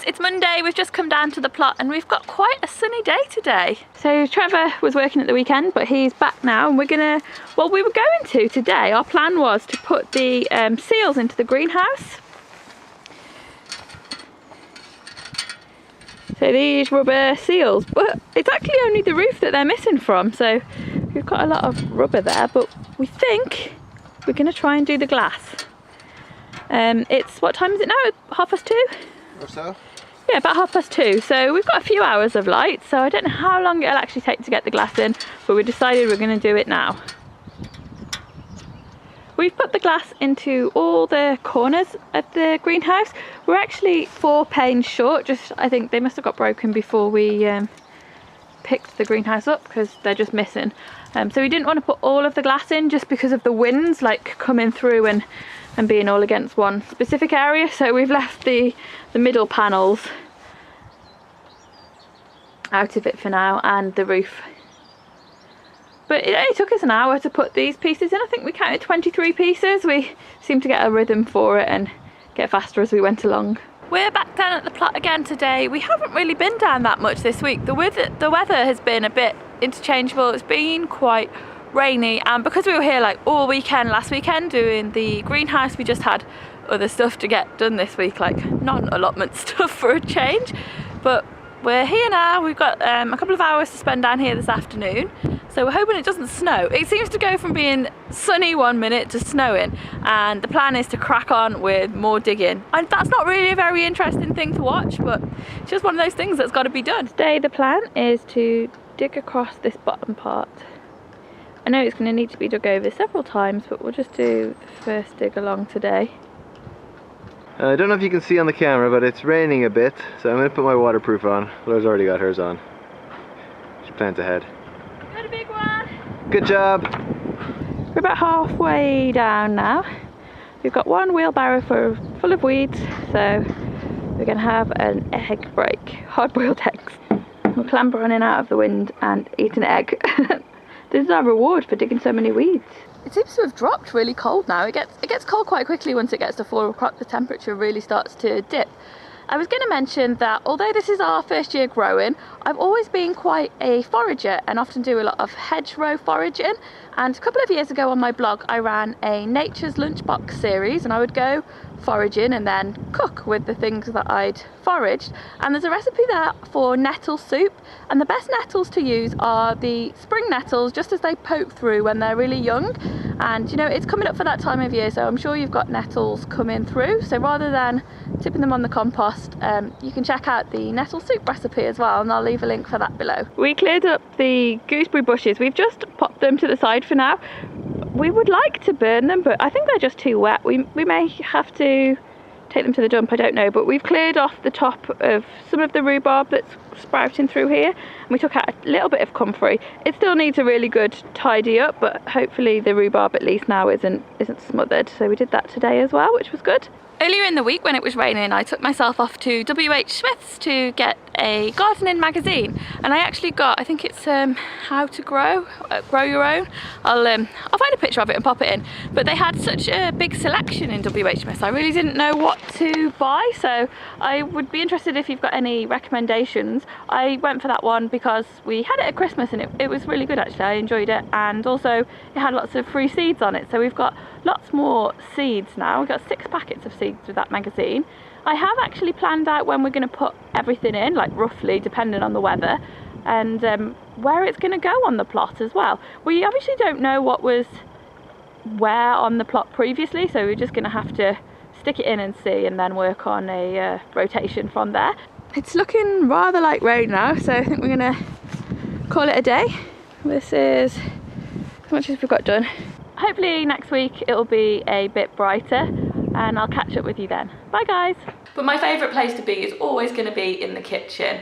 it's Monday, we've just come down to the plot and we've got quite a sunny day today. So Trevor was working at the weekend, but he's back now and we're gonna, well, we were going to today, our plan was to put the seals into the greenhouse. So these rubber seals, but it's actually only the roof that they're missing from, so we've got a lot of rubber there, but we think we're gonna try and do the glass. It's, what time is it now? 2:30? Or so? Yeah, about 2:30. So we've got a few hours of light, so I don't know how long it'll actually take to get the glass in, but we decided we're going to do it now. We've put the glass into all the corners of the greenhouse. We're actually 4 panes short, just I think they must have got broken before we picked the greenhouse up because they're just missing. So we didn't want to put all of the glass in just because of the winds like coming through and being all against one specific area, so we've left the middle panels out of it for now, and the roof. But it only took us an hour to put these pieces in. I think we counted 23 pieces. We seemed to get a rhythm for it and get faster as we went along. We're back down at the plot again today. We haven't really been down that much this week. The weather has been a bit interchangeable. It's been quite rainy, and because we were here like all weekend last weekend doing the greenhouse, we just had other stuff to get done this week, like non-allotment stuff for a change. But we're here now. We've got a couple of hours to spend down here this afternoon, so we're hoping it doesn't snow. It seems to go from being sunny 1 minute to snowing, and the plan is to crack on with more digging, and that's not really a very interesting thing to watch, but it's just one of those things that's got to be done. Today the plan is to dig across this bottom part. I know it's going to need to be dug over several times, but we'll just do the first dig along today. I don't know if you can see on the camera, but it's raining a bit, so I'm going to put my waterproof on. Laura's already got hers on. She plans ahead. Got a big one! Good job! We're about halfway down now. We've got one wheelbarrow full of weeds, so we're going to have an egg break. Hard-boiled eggs. We'll clamber on in out of the wind and eat an egg. This is our reward for digging so many weeds. It seems to have dropped really cold now. It gets cold quite quickly once it gets to 4 o'clock. The temperature really starts to dip. I was going to mention that although this is our first year growing, I've always been quite a forager and often do a lot of hedgerow foraging. And a couple of years ago on my blog, I ran a Nature's Lunchbox series, and I would go foraging and then cook with the things that I'd foraged. And there's a recipe there for nettle soup, and the best nettles to use are the spring nettles, just as they poke through when they're really young. And you know, it's coming up for that time of year, so I'm sure you've got nettles coming through. So rather than tipping them on the compost, you can check out the nettle soup recipe as well, and I'll leave a link for that below. We cleared up the gooseberry bushes. We've just popped them to the side for now. We would like to burn them, but I think they're just too wet. We may have to take them to the dump, I don't know, but we've cleared off the top of some of the rhubarb that's sprouting through here, and we took out a little bit of comfrey. It still needs a really good tidy up, but hopefully the rhubarb at least now isn't smothered, so we did that today as well, which was good. Earlier in the week when it was raining, I took myself off to WH Smith's to get a gardening magazine, and I actually got, I think it's How to Grow Your Own. I'll find a picture of it and pop it in, but they had such a big selection in WH Smith's, I really didn't know what to buy, so I would be interested if you've got any recommendations. I went for that one because we had it at Christmas and it was really good actually. I enjoyed it, and also it had lots of free seeds on it, so we've got lots more seeds now. We've got 6 packets of seeds with that magazine. I have actually planned out when we're going to put everything in, like roughly depending on the weather, and where it's going to go on the plot as well. We obviously don't know what was where on the plot previously, so we're just going to have to stick it in and see, and then work on a rotation from there. It's looking rather like rain now, so I think we're going to call it a day. This is as much as we've got done. Hopefully next week it'll be a bit brighter, and I'll catch up with you then. Bye guys! But my favourite place to be is always going to be in the kitchen.